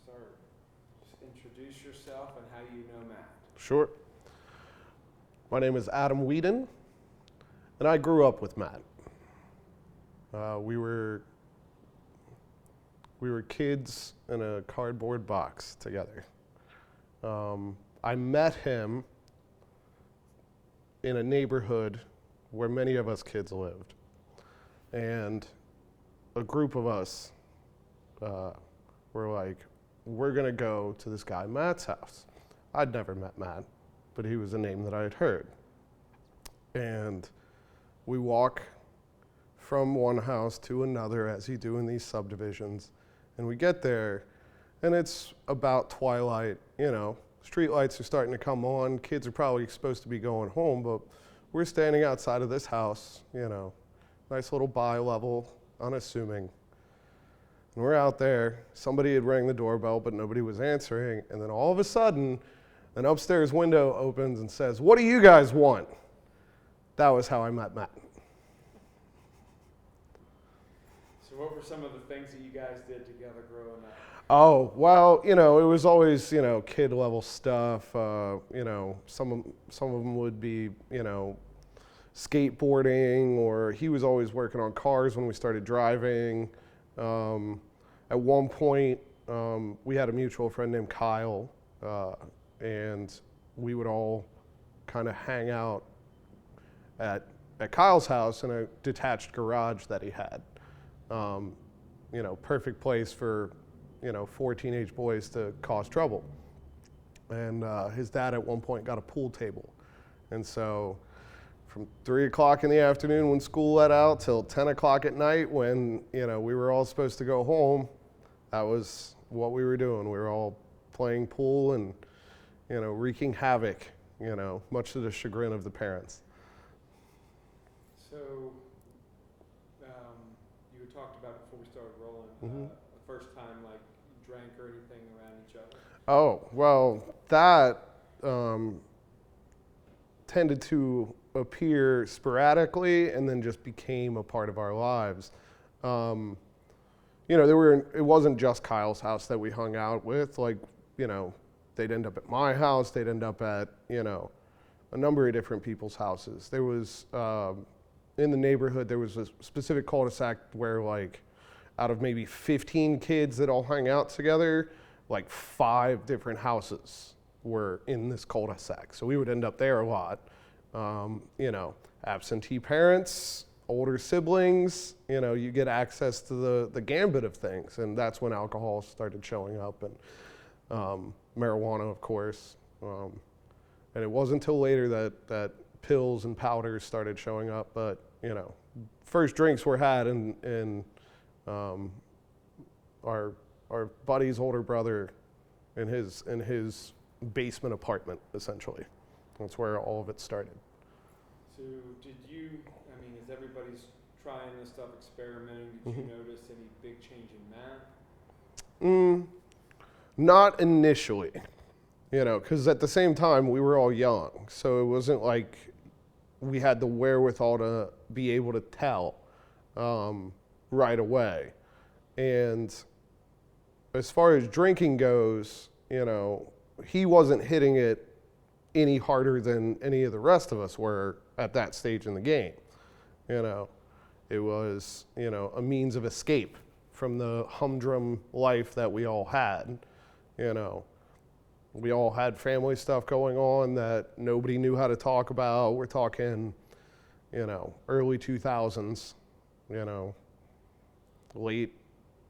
start. Just introduce yourself and how you know Matt. Sure. My name is Adam Whedon, and I grew up with Matt. We were kids in a cardboard box together. I met him in a neighborhood where many of us kids lived. And a group of us were like, we're going to go to this guy Matt's house. I'd never met Matt, but he was a name that I had heard. And we walk from one house to another, as you do in these subdivisions. And we get there, and it's about twilight, street lights are starting to come on. Kids are probably supposed to be going home, but we're standing outside of this house, nice little bi-level, unassuming. And we're out there. Somebody had rang the doorbell, but nobody was answering. And then all of a sudden, an upstairs window opens and says, "What do you guys want?" That was how I met Matt. So what were some of the things that you guys did together growing up? Oh, well, it was always, kid level stuff. Some of them would be, skateboarding, or he was always working on cars when we started driving. At one point, we had a mutual friend named Kyle, and we would all kind of hang out at Kyle's house in a detached garage that he had. Perfect place for, 4 teenage boys to cause trouble. And his dad at one point got a pool table. And so from 3 o'clock in the afternoon when school let out till 10 o'clock at night when, we were all supposed to go home, that was what we were doing. We were all playing pool and, wreaking havoc, much to the chagrin of the parents. So you had talked about before we started rolling, the first time like you drank or anything around each other. Oh, well, that tended to appear sporadically and then just became a part of our lives. It wasn't just Kyle's house that we hung out with. Like, they'd end up at my house, they'd end up at, a number of different people's houses. There was, in the neighborhood, there was a specific cul-de-sac where, like, out of maybe 15 kids that all hung out together, like 5 different houses were in this cul-de-sac. So we would end up there a lot. Absentee parents, older siblings, you get access to the gambit of things. And that's when alcohol started showing up, and marijuana, of course. And it wasn't until later that pills and powders started showing up. But, first drinks were had in our buddy's older brother in his basement apartment, essentially. That's where all of it started. So as everybody's trying this stuff, experimenting, did you notice any big change in Matt? Not initially, because at the same time we were all young. So it wasn't like we had the wherewithal to be able to tell right away. And as far as drinking goes, he wasn't hitting it any harder than any of the rest of us were at that stage in the game. It was, a means of escape from the humdrum life that we all had. We all had family stuff going on that nobody knew how to talk about. We're talking, early 2000s, late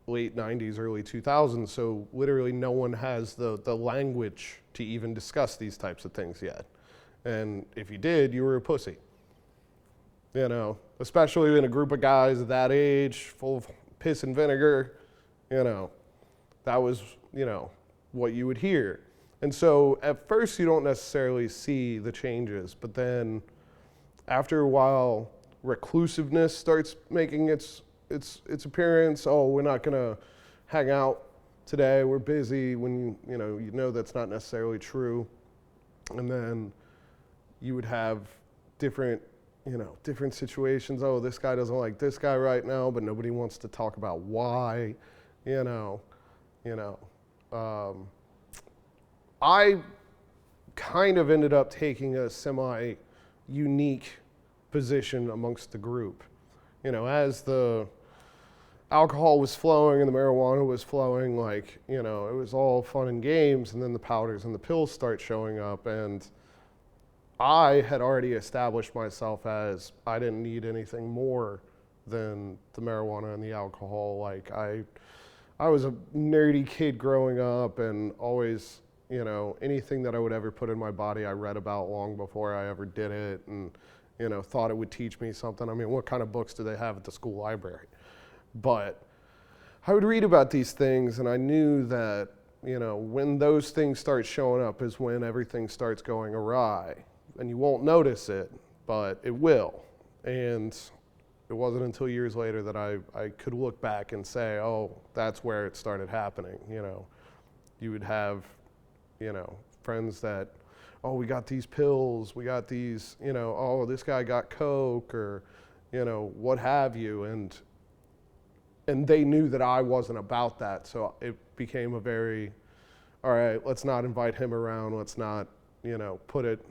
90s, early 2000s. So literally no one has the language to even discuss these types of things yet. And if you did, you were a pussy. Especially in a group of guys at that age, full of piss and vinegar, that was, what you would hear. And so at first you don't necessarily see the changes, but then after a while, reclusiveness starts making its appearance. Oh, we're not gonna hang out today, we're busy, when you know that's not necessarily true. And then you would have different situations. Oh, this guy doesn't like this guy right now, but nobody wants to talk about why. I kind of ended up taking a semi-unique position amongst the group. You know, as the alcohol was flowing and the marijuana was flowing, like, you know, it was all fun and games, and then the powders and the pills start showing up, and I had already established myself as I didn't need anything more than the marijuana and the alcohol. Like, I was a nerdy kid growing up, and always, you know, anything that I would ever put in my body I read about long before I ever did it, and, you know, thought it would teach me something. I mean, what kind of books do they have at the school library? But I would read about these things, and I knew that, you know, when those things start showing up is when everything starts going awry. And you won't notice it, but it will. And it wasn't until years later that I could look back and say, oh, that's where it started happening. You know, you would have, you know, friends that, oh, we got these pills, we got these, you know, oh, this guy got coke, or, you know, what have you. And they knew that I wasn't about that. So it became a very, all right, let's not invite him around. Let's not, you know, put it,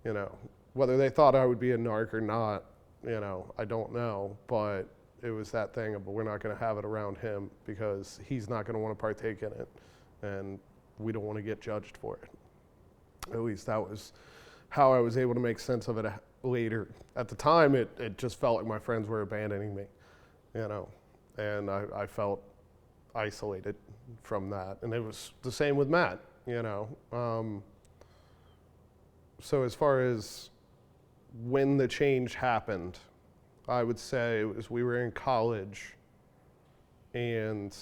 you know, whether they thought I would be a narc or not, you know, I don't know. But it was that thing of, but we're not going to have it around him because he's not going to want to partake in it. And we don't want to get judged for it. At least that was how I was able to make sense of it later. At the time, it just felt like my friends were abandoning me, you know. And I felt isolated from that. And it was the same with Matt, you know. So as far as when the change happened, I would say it was we were in college, and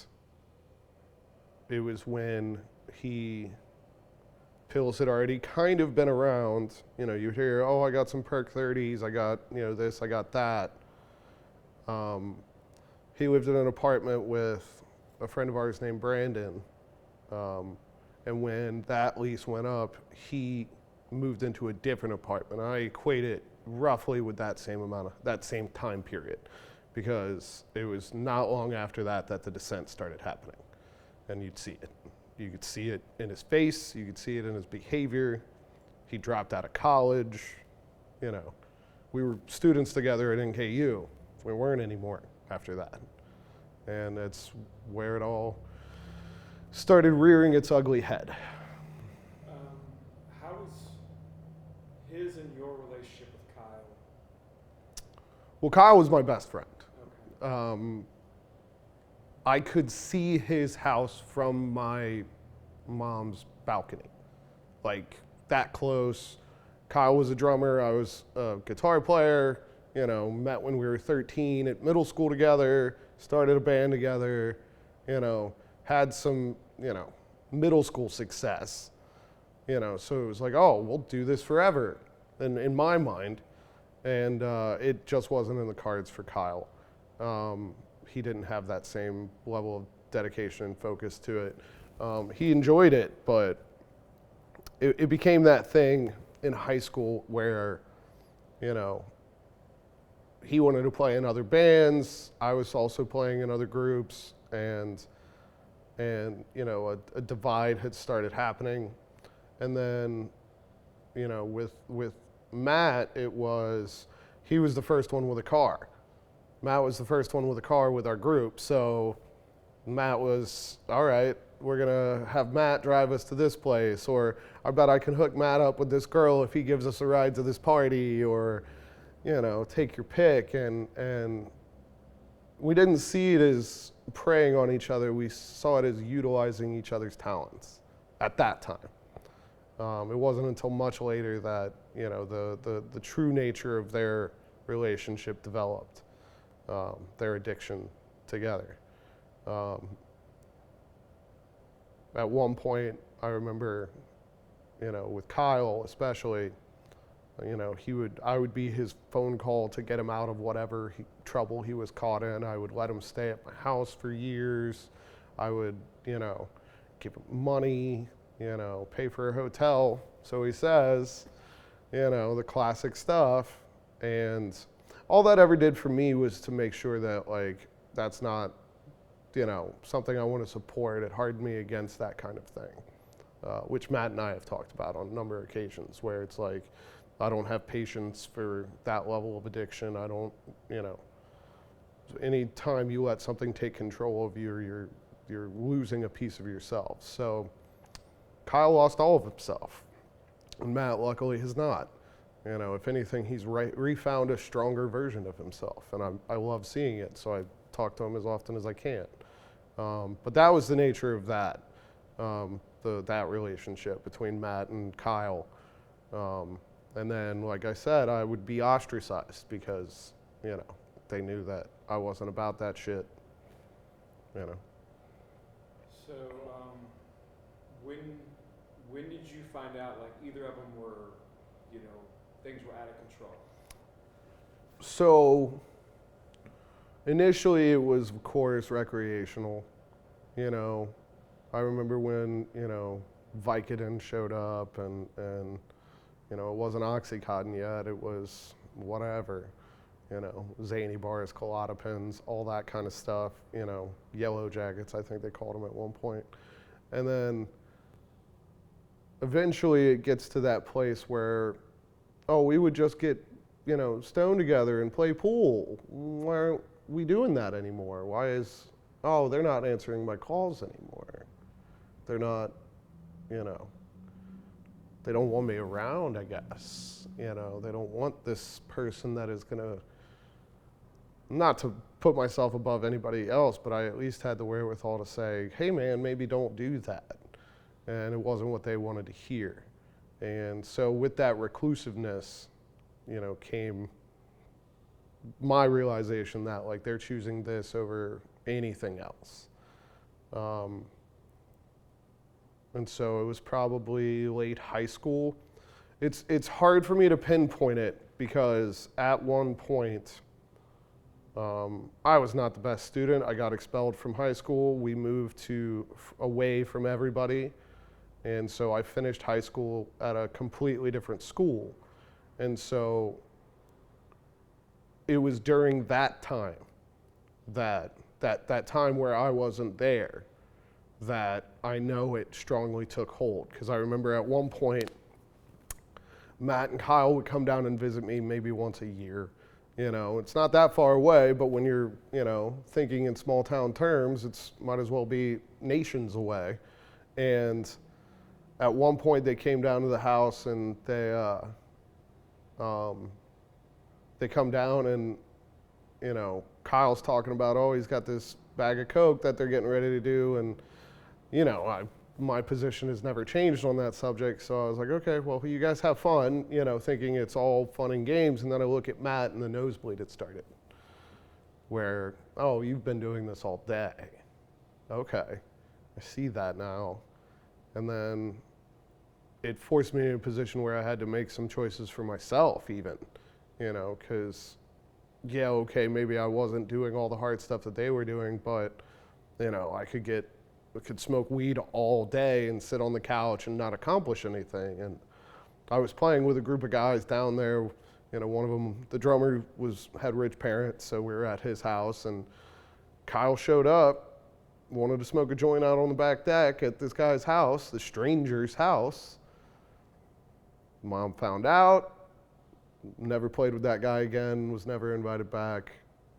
it was when pills had already kind of been around. You know, you hear, oh, I got some Perk 30s, I got, you know, this, I got that. He lived in an apartment with a friend of ours named Brandon. And when that lease went up, he moved into a different apartment. I equate it roughly with that same time period, because it was not long after that the descent started happening. And you'd see it. You could see it in his face, you could see it in his behavior. He dropped out of college. You know, we were students together at NKU. We weren't anymore after that. And that's where it all started rearing its ugly head. How was his and your relationship with Kyle? Well, Kyle was my best friend. Okay. I could see his house from my mom's balcony, like that close. Kyle was a drummer, I was a guitar player, you know, met when we were 13 at middle school together, started a band together, you know, had some, you know, middle school success, you know, so it was like, oh, we'll do this forever, in my mind. And it just wasn't in the cards for Kyle. He didn't have that same level of dedication and focus to it. He enjoyed it, but it became that thing in high school where, you know, he wanted to play in other bands. I was also playing in other groups, and you know, a divide had started happening. And then, you know, with Matt, he was the first one with a car. Matt was the first one with a car with our group, so Matt was, all right, we're gonna have Matt drive us to this place, or I bet I can hook Matt up with this girl if he gives us a ride to this party, or, you know, take your pick. And we didn't see it as preying on each other, we saw it as utilizing each other's talents at that time. It wasn't until much later that, you know, the true nature of their relationship developed. Their addiction together. At one point, I remember, you know, with Kyle especially, you know, I would be his phone call to get him out of whatever trouble he was caught in. I would let him stay at my house for years. I would, you know, give him money, you know, pay for a hotel, so he says, you know, the classic stuff. And all that ever did for me was to make sure that, like, that's not something I want to support. It hardened me against that kind of thing, which Matt and I have talked about on a number of occasions, where it's like, I don't have patience for that level of addiction. I don't, any time you let something take control of you, you're losing a piece of yourself. So Kyle lost all of himself, and Matt luckily has not. If anything, he's refound a stronger version of himself, and I love seeing it, so I talk to him as often as I can. But that was the nature of that, that relationship between Matt and Kyle. And then, like I said, I would be ostracized because, they knew that I wasn't about that shit, So, when did you find out, like, either of them were, things were out of control? So, initially it was, of course, recreational. I remember when, Vicodin showed up and it wasn't Oxycontin yet, it was whatever, Zany bars, Klonopins, all that kind of stuff, Yellow Jackets, I think they called them at one point. And then eventually it gets to that place where, we would just get, stoned together and play pool. Why aren't we doing that anymore? They're not answering my calls anymore. They're not, they don't want me around, I guess. They don't want this person that is gonna, not to put myself above anybody else, but I at least had the wherewithal to say, hey man, maybe don't do that. And it wasn't what they wanted to hear. And so with that reclusiveness, came my realization that, like, they're choosing this over anything else. And so it was probably late high school. It's hard for me to pinpoint it because at one point, I was not the best student. I got expelled from high school. We moved away from everybody. And so I finished high school at a completely different school. And so it was during that time, that time where I wasn't there, that I know it strongly took hold. Because I remember at one point, Matt and Kyle would come down and visit me maybe once a year. It's not that far away, but when you're, thinking in small town terms, it's might as well be nations away. And at one point they came down to the house and they come down and, Kyle's talking about, he's got this bag of Coke that they're getting ready to do. And, my position has never changed on that subject. So I was like, okay, well, you guys have fun, thinking it's all fun and games. And then I look at Matt and the nosebleed had started where, you've been doing this all day. Okay, I see that now. And then it forced me in a position where I had to make some choices for myself even, because, maybe I wasn't doing all the hard stuff that they were doing, but, I could smoke weed all day and sit on the couch and not accomplish anything. And I was playing with a group of guys down there. One of them, the drummer, had rich parents, so we were at his house, and Kyle showed up, wanted to smoke a joint out on the back deck at this guy's house, the stranger's house. Mom found out, never played with that guy again, was never invited back.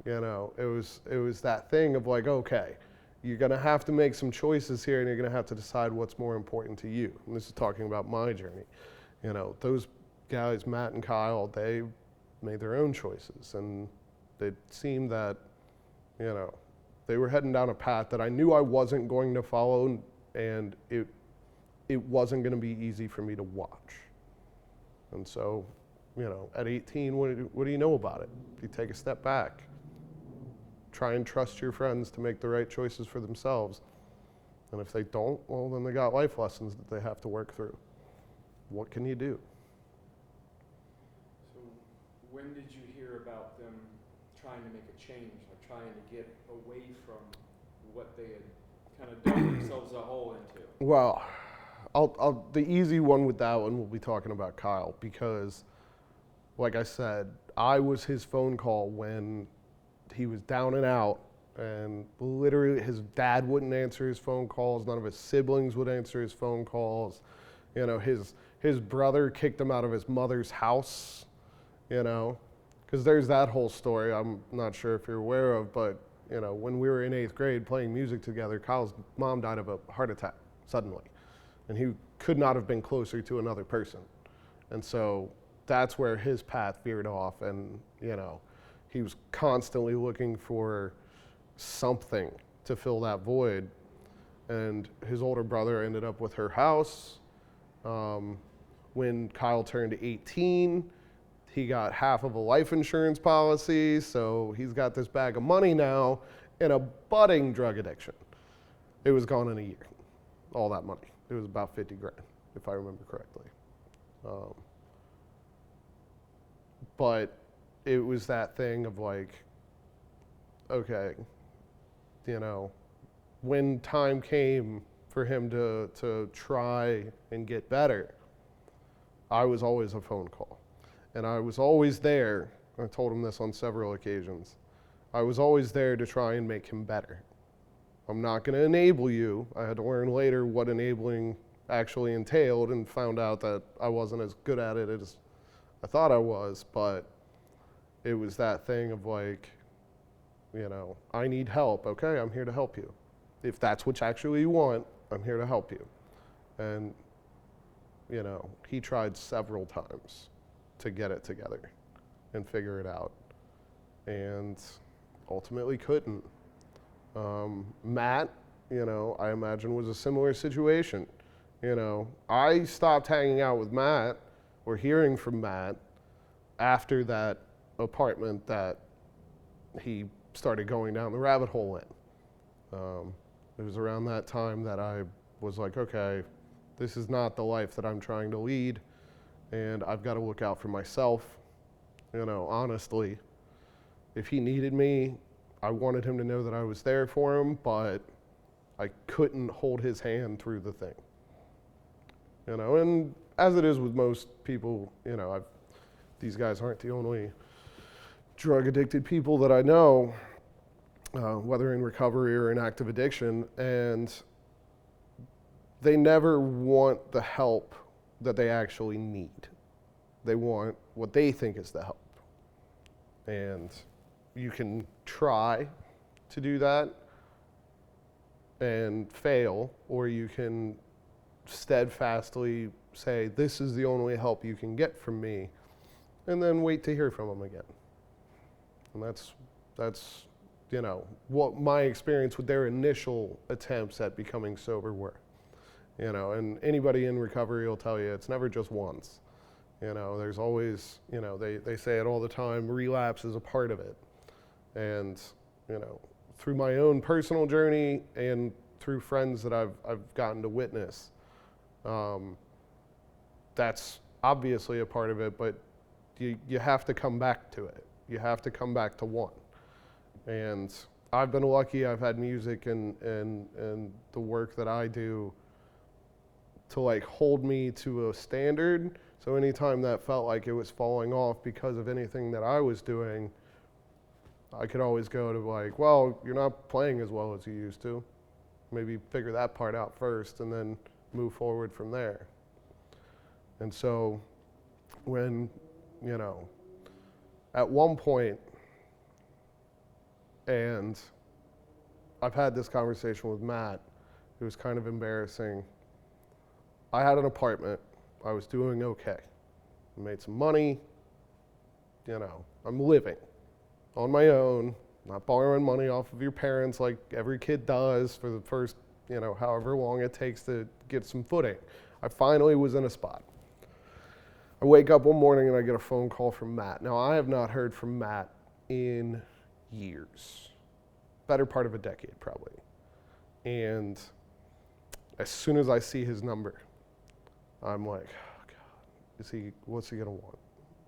It was that thing of like, okay, you're gonna have to make some choices here and you're gonna have to decide what's more important to you. And this is talking about my journey. Those guys, Matt and Kyle, they made their own choices, and it seemed that, they were heading down a path that I knew I wasn't going to follow, and it wasn't gonna be easy for me to watch. And so, at 18, what do you know about it? You take a step back. Try and trust your friends to make the right choices for themselves. And if they don't, well, then they got life lessons that they have to work through. What can you do? So when did you hear about them trying to make a change, like trying to get away from what they had kind of dug themselves a hole into? Well, the easy one with that one, we'll be talking about Kyle, because, like I said, I was his phone call when he was down and out And literally his dad wouldn't answer his phone calls. None of his siblings would answer his phone calls. You know, his brother kicked him out of his mother's house, you know, because there's that whole story I'm not sure if you're aware of, but, you know, when we were in 8th grade playing music together, Kyle's mom died of a heart attack suddenly. And he could not have been closer to another person. And so that's where his path veered off. And, you know, he was constantly looking for something to fill that void. And his older brother ended up with her house. When Kyle turned 18, he got half of a life insurance policy. So he's got this bag of money now and a budding drug addiction. It was gone in a year, all that money. It was about 50 grand, if I remember correctly. But it was that thing of like, okay, you know, when time came for him to try and get better, I was always a phone call. And I was always there. I told him this on several occasions. I was always there to try and make him better. I'm not going to enable you. I had to learn later what enabling actually entailed and found out that I wasn't as good at it as I thought I was, but it was that thing of like, you know, I need help. Okay, I'm here to help you. If that's what you actually want, I'm here to help you. And, you know, he tried several times to get it together and figure it out, and ultimately couldn't. Matt, you know, I imagine was a similar situation. You know, I stopped hanging out with Matt or hearing from Matt after that apartment that he started going down the rabbit hole in. It was around that time that I was like, okay, this is not the life that I'm trying to lead, and I've got to look out for myself. You know, honestly, if he needed me, I wanted him to know that I was there for him, but I couldn't hold his hand through the thing. You know, and as it is with most people, you know, these guys aren't the only drug addicted people that I know, whether in recovery or in active addiction, and they never want the help that they actually need. They want what they think is the help. And you can try to do that and fail, or you can steadfastly say, this is the only help you can get from me, and then wait to hear from them again. And that's you know, what my experience with their initial attempts at becoming sober were. You know, and anybody in recovery will tell you it's never just once. You know, there's always, you know, they say it all the time, relapse is a part of it. And, you know, through my own personal journey and through friends that I've gotten to witness, that's obviously a part of it, but you have to come back to it. You have to come back to one. And I've been lucky. I've had music and the work that I do to like hold me to a standard. So anytime that felt like it was falling off because of anything that I was doing, I could always go to like, well, you're not playing as well as you used to. Maybe figure that part out first and then move forward from there. And so when, you know, at one point, and I've had this conversation with Matt, it was kind of embarrassing. I had an apartment. I was doing okay. I made some money. You know, I'm living on my own, not borrowing money off of your parents like every kid does for the first, you know, however long it takes to get some footing. I finally was in a spot. I wake up one morning and I get a phone call from Matt. Now, I have not heard from Matt in years, better part of a decade probably. And as soon as I see his number, I'm like, oh God, what's he gonna want?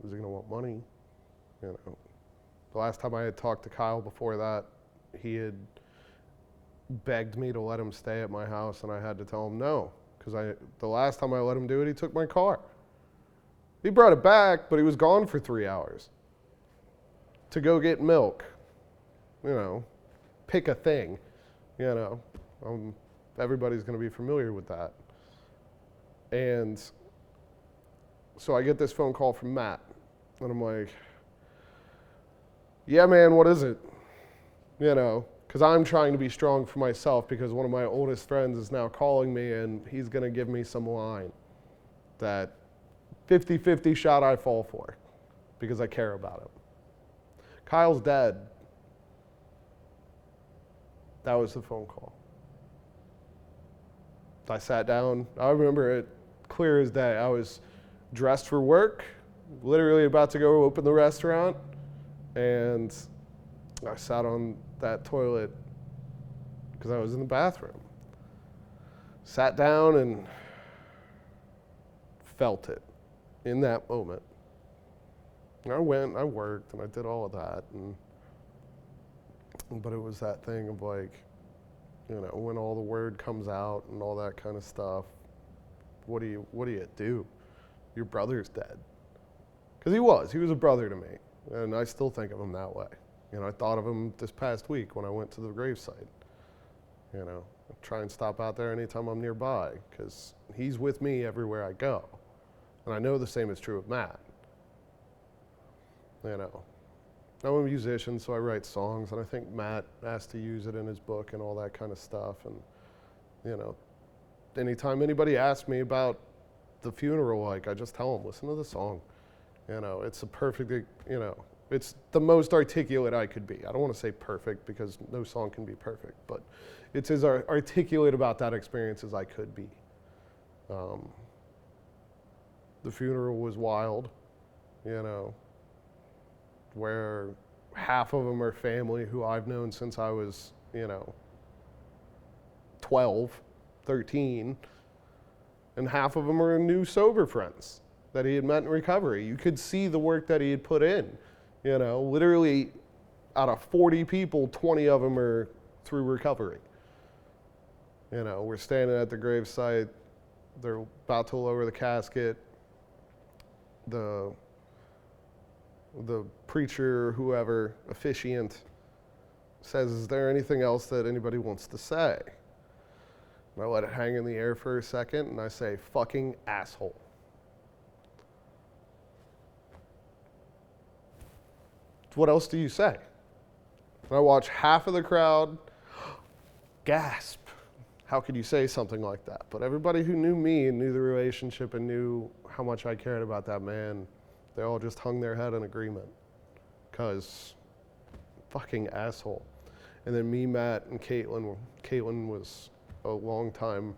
Is he gonna want money? You know, the last time I had talked to Kyle before that, he had begged me to let him stay at my house, and I had to tell him no, because the last time I let him do it, he took my car. He brought it back, but he was gone for 3 hours to go get milk. You know, pick a thing, everybody's going to be familiar with that. And so I get this phone call from Matt, and I'm like, yeah, man, what is it? Because I'm trying to be strong for myself because one of my oldest friends is now calling me and he's going to give me some line that 50-50 shot I fall for because I care about him. Kyle's dead. That was the phone call. I sat down. I remember it clear as day. I was dressed for work, literally about to go open the restaurant, and I sat on that toilet because I was in the bathroom. Sat down and felt it in that moment. And I went, I worked, and I did all of that. But it was that thing of like, when all the word comes out and all that kind of stuff, what do you do? Your brother's dead. Because he was a brother to me, and I still think of him that way. I thought of him this past week when I went to the gravesite. I try and stop out there anytime I'm nearby, because he's with me everywhere I go. And I know the same is true of Matt. I'm a musician, so I write songs, and I think Matt asked to use it in his book and all that kind of stuff. And, anytime anybody asks me about the funeral, I just tell them, listen to the song. It's a perfect, it's the most articulate I could be. I don't want to say perfect because no song can be perfect, but it's as articulate about that experience as I could be. The funeral was wild, where half of them are family who I've known since I was, 12, 13, and half of them are new sober friends that he had met in recovery. You could see the work that he had put in, literally out of 40 people, 20 of them are through recovery. We're standing at the gravesite, they're about to lower the casket, the preacher, whoever, officiant, says, is there anything else that anybody wants to say? And I let it hang in the air for a second, and I say, fucking asshole. What else do you say? And I watch half of the crowd gasp. How could you say something like that? But everybody who knew me and knew the relationship and knew how much I cared about that man, they all just hung their head in agreement. Because fucking asshole. And then me, Matt, and Caitlin was a long-time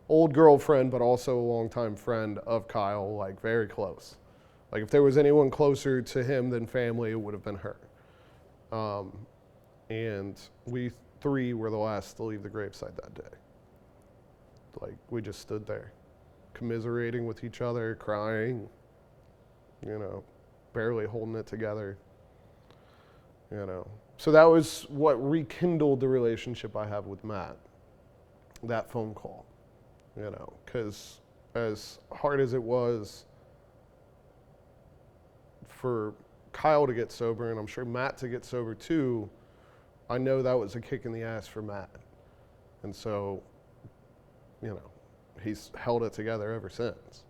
old girlfriend, but also a long-time friend of Kyle, very close. If there was anyone closer to him than family, it would have been her. And we three were the last to leave the gravesite that day. We just stood there, commiserating with each other, crying, barely holding it together, So that was what rekindled the relationship I have with Matt, that phone call, because as hard as it was for Kyle to get sober, and I'm sure Matt to get sober too, I know that was a kick in the ass for Matt. And so, he's held it together ever since.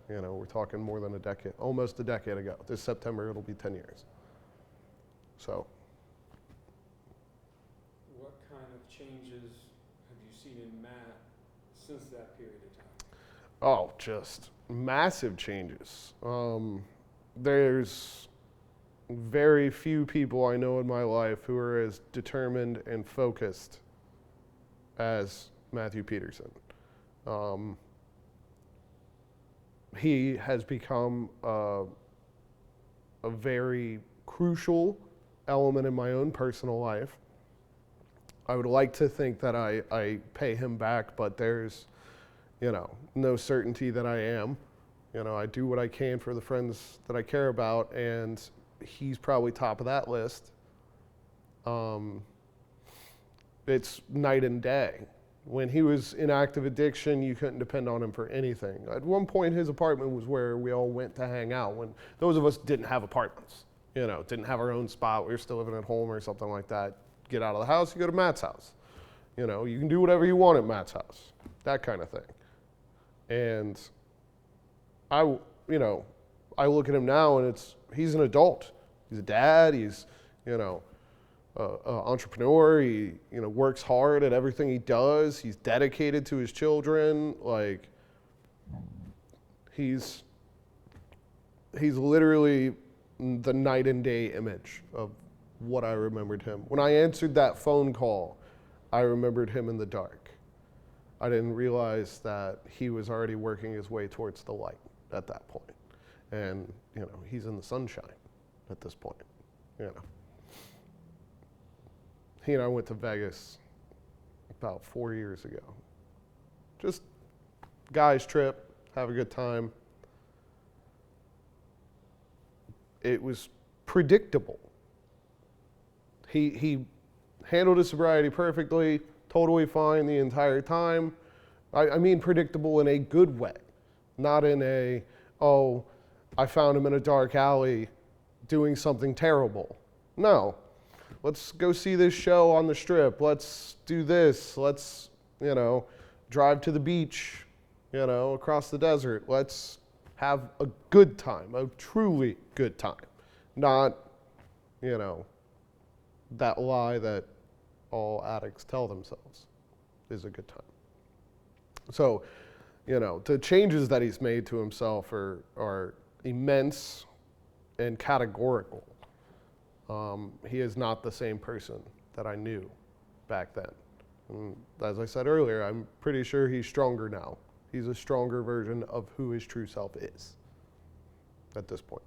We're talking more than a decade, almost a decade ago. This September, it'll be 10 years. So. What kind of changes have you seen in Matt since that period of time? Oh, just massive changes. There's very few people I know in my life who are as determined and focused as Matthew Peterson. He has become a very crucial element in my own personal life. I would like to think that I pay him back, but there's, no certainty that I am. I do what I can for the friends that I care about, and he's probably top of that list. It's night and day. When he was in active addiction, you couldn't depend on him for anything. At one point, his apartment was where we all went to hang out. When those of us didn't have apartments, didn't have our own spot, we were still living at home or something like that. get out of the house, you go to Matt's house. You know, you can do whatever you want at Matt's house, that kind of thing. And I look at him now and he's an adult. He's a dad, he's, you know, an entrepreneur, he, you know, works hard at everything he does, he's dedicated to his children, like, he's literally the night and day image of what I remembered him. When I answered that phone call, I remembered him in the dark. I didn't realize that he was already working his way towards the light at that point. And, you know, he's in the sunshine at this point, you know. He and I went to Vegas about 4 years ago. Just guys trip, have a good time. It was predictable. He handled his sobriety perfectly, totally fine the entire time. I mean predictable in a good way, not in a, oh, I found him in a dark alley doing something terrible. No, let's go see this show on the Strip. Let's do this. Let's, you know, drive to the beach, you know, across the desert. Let's have a good time, a truly good time. Not, you know, that lie that all addicts tell themselves is a good time. So, you know, the changes that he's made to himself are immense and categorical. He is not the same person that I knew back then. And as I said earlier, I'm pretty sure he's stronger now. He's a stronger version of who his true self is at this point.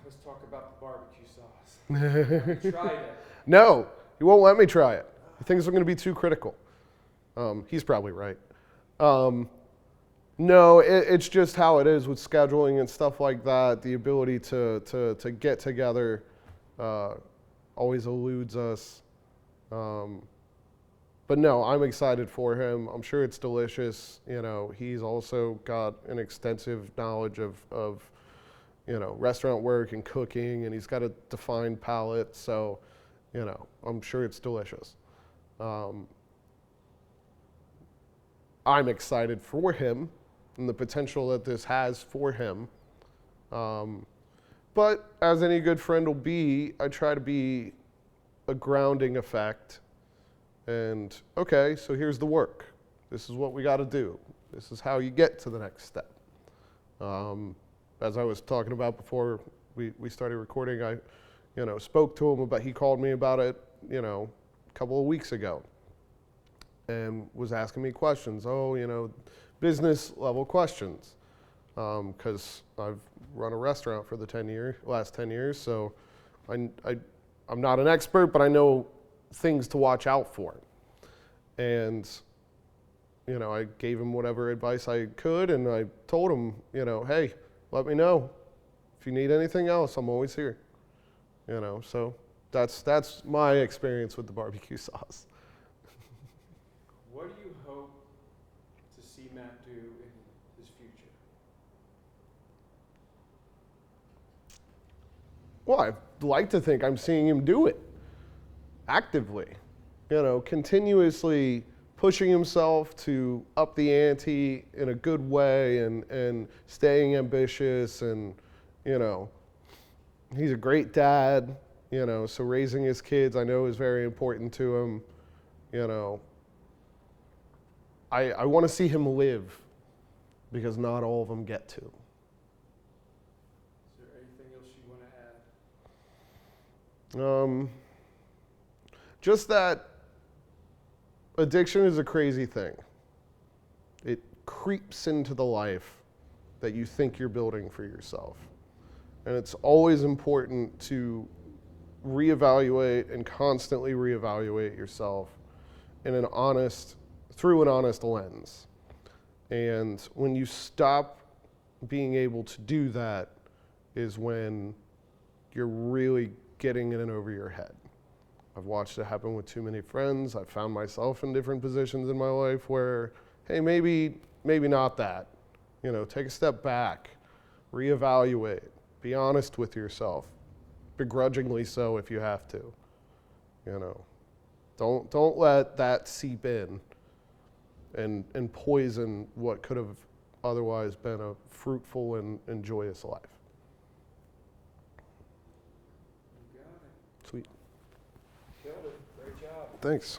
Let's talk about the barbecue sauce. Have you tried it? No, he won't let me try it. He thinks I'm going to be too critical. He's probably right. No, it's just how it is with scheduling and stuff like that. The ability to get together always eludes us. But no, I'm excited for him. I'm sure it's delicious. You know, he's also got an extensive knowledge of you know, restaurant work and cooking, and he's got a defined palate. So, you know, I'm sure it's delicious. I'm excited for him and the potential that this has for him. But as any good friend will be, I try to be a grounding effect. And, okay, so here's the work. This is what we got to do. This is how you get to the next step. As I was talking about before we started recording, I, you know, spoke to him about, he called me about it, you know, a couple of weeks ago and was asking me questions. Oh, you know, business level questions. Because I've run a restaurant for the last 10 years, so I'm not an expert, but I know things to watch out for. And, you know, I gave him whatever advice I could, and I told him, you know, hey, let me know. If you need anything else, I'm always here. You know, so that's my experience with the barbecue sauce. What do you hope to see Matt do in his future? Well, I'd like to think I'm seeing him do it actively, you know, continuously pushing himself to up the ante in a good way and staying ambitious. And, you know, he's a great dad, you know, so raising his kids I know is very important to him. You know, I want to see him live because not all of them get to. Is there anything else you want to add? Just that addiction is a crazy thing. It creeps into the life that you think you're building for yourself. And it's always important to reevaluate and constantly reevaluate yourself in through an honest lens. And when you stop being able to do that is when you're really getting in and over your head. I've watched it happen with too many friends. I've found myself in different positions in my life where, hey, maybe not that. You know, take a step back, reevaluate, be honest with yourself, begrudgingly so if you have to. You know, don't let that seep in and poison what could have otherwise been a fruitful and joyous life. You got it. Sweet. Killed it. Great job. Thanks.